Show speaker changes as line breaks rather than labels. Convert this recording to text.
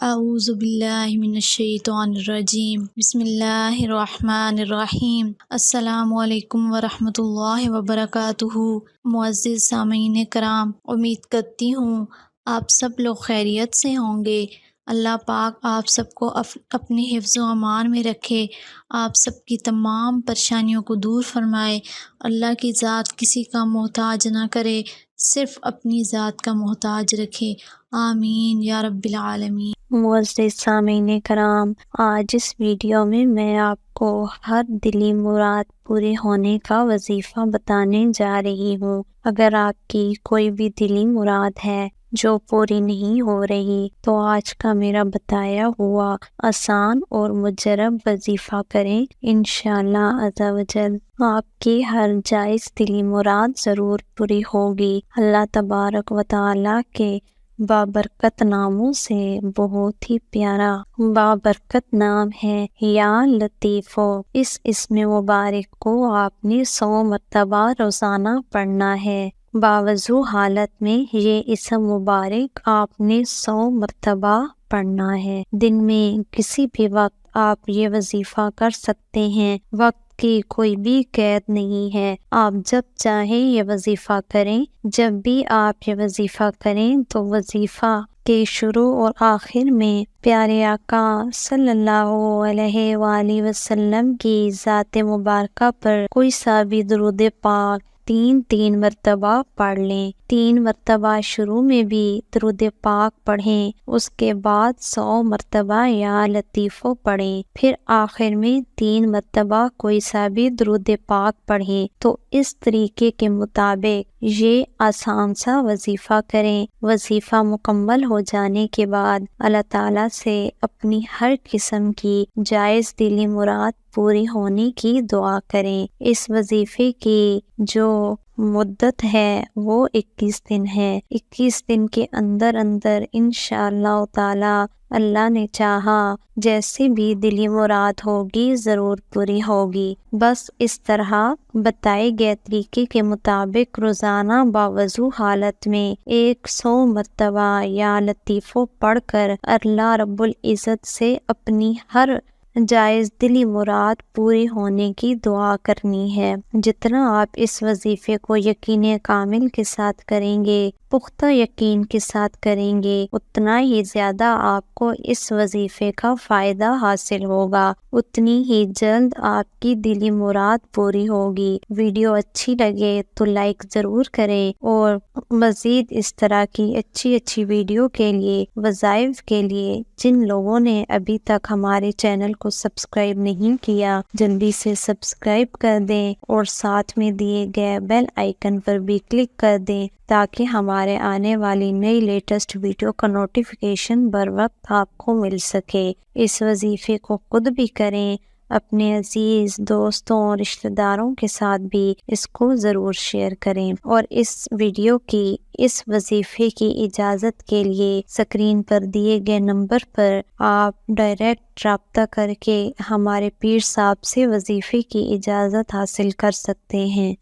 اعوذ باللہ من الشیطان الرجیم بسم اللہ الرحمن الرحیم السلام علیکم ورحمۃ اللہ وبرکاتہ۔ معزز سامعین کرام، امید کرتی ہوں آپ سب لوگ خیریت سے ہوں گے۔ اللہ پاک آپ سب کو اپنے حفظ و امان میں رکھے، آپ سب کی تمام پریشانیوں کو دور فرمائے۔ اللہ کی ذات کسی کا محتاج نہ کرے، صرف اپنی ذات کا محتاج رکھے، آمین یا رب العالمین۔
معزز سامعین کرام، آج اس ویڈیو میں آپ کو ہر دلی مراد پورے ہونے کا وظیفہ بتانے جا رہی ہوں۔ اگر آپ کی کوئی بھی دلی مراد ہے جو پوری نہیں ہو رہی تو آج کا میرا بتایا ہوا آسان اور مجرب وظیفہ کریں، انشاءاللہ عز و جل آپ کی ہر جائز دلی مراد ضرور پوری ہوگی۔ اللہ تبارک و تعالیٰ کے بابرکت ناموں سے بہت ہی پیارا بابرکت نام ہے یا لطیفو۔ اس اسم مبارک کو آپ نے 100 مرتبہ روزانہ پڑھنا ہے۔ باوضو حالت میں یہ اسم مبارک آپ نے 100 مرتبہ پڑھنا ہے۔ دن میں کسی بھی وقت آپ یہ وظیفہ کر سکتے ہیں، وقت کی کوئی بھی قید نہیں ہے، آپ جب چاہیں یہ وظیفہ کریں۔ جب بھی آپ یہ وظیفہ کریں تو وظیفہ کے شروع اور آخر میں پیارے آقا صلی اللہ علیہ وآلہ وسلم کی ذات مبارکہ پر کوئی سا بھی درود پاک 3 مرتبہ پڑھ لیں۔ 3 مرتبہ شروع میں بھی درود پاک پڑھیں، اس کے بعد 100 مرتبہ یا لطیفو پڑھیں، پھر آخر میں 3 مرتبہ کوئی سا بھی درود پاک پڑھیں۔ تو اس طریقے کے مطابق یہ آسان سا وظیفہ کریں۔ وظیفہ مکمل ہو جانے کے بعد اللہ تعالیٰ سے اپنی ہر قسم کی جائز دلی مراد پوری ہونے کی دعا کریں۔ اس وظیفے کی جو مدت ہے وہ 21 دن ہے۔ 21 دن کے اندر انشاءاللہ تعالی اللہ نے چاہا جیسے بھی دلی مراد ہوگی ضرور پوری ہوگی۔ بس اس طرح بتائے گئے طریقے کے مطابق روزانہ باوضو حالت میں 100 مرتبہ یا لطیفو پڑھ کر اللہ رب العزت سے اپنی ہر جائز دلی مراد پوری ہونے کی دعا کرنی ہے۔ جتنا آپ اس وظیفے کو یقین کامل کے ساتھ کریں گے، پختہ یقین کے ساتھ کریں گے، اتنا ہی زیادہ آپ کو اس وظیفے کا فائدہ حاصل ہوگا، اتنی ہی جلد آپ کی دلی مراد پوری ہوگی۔ ویڈیو اچھی لگے تو لائک ضرور کریں، اور مزید اس طرح کی اچھی ویڈیو کے لیے، وظائف کے لیے جن لوگوں نے ابھی تک ہمارے چینل کو سبسکرائب نہیں کیا، جلدی سے سبسکرائب کر دیں اور ساتھ میں دیے گئے بیل آئیکن پر بھی کلک کر دیں تاکہ ہمارے آنے والی نئی لیٹسٹ ویڈیو کا نوٹیفیکیشن بر وقت آپ کو مل سکے۔ اس وظیفے کو خود بھی کریں، اپنے عزیز دوستوں اور رشتہ داروں کے ساتھ بھی اس کو ضرور شیئر کریں، اور اس ویڈیو کی اس وظیفے کی اجازت کے لیے اسکرین پر دیے گئے نمبر پر آپ ڈائریکٹ رابطہ کر کے ہمارے پیر صاحب سے وظیفے کی اجازت حاصل کر سکتے ہیں۔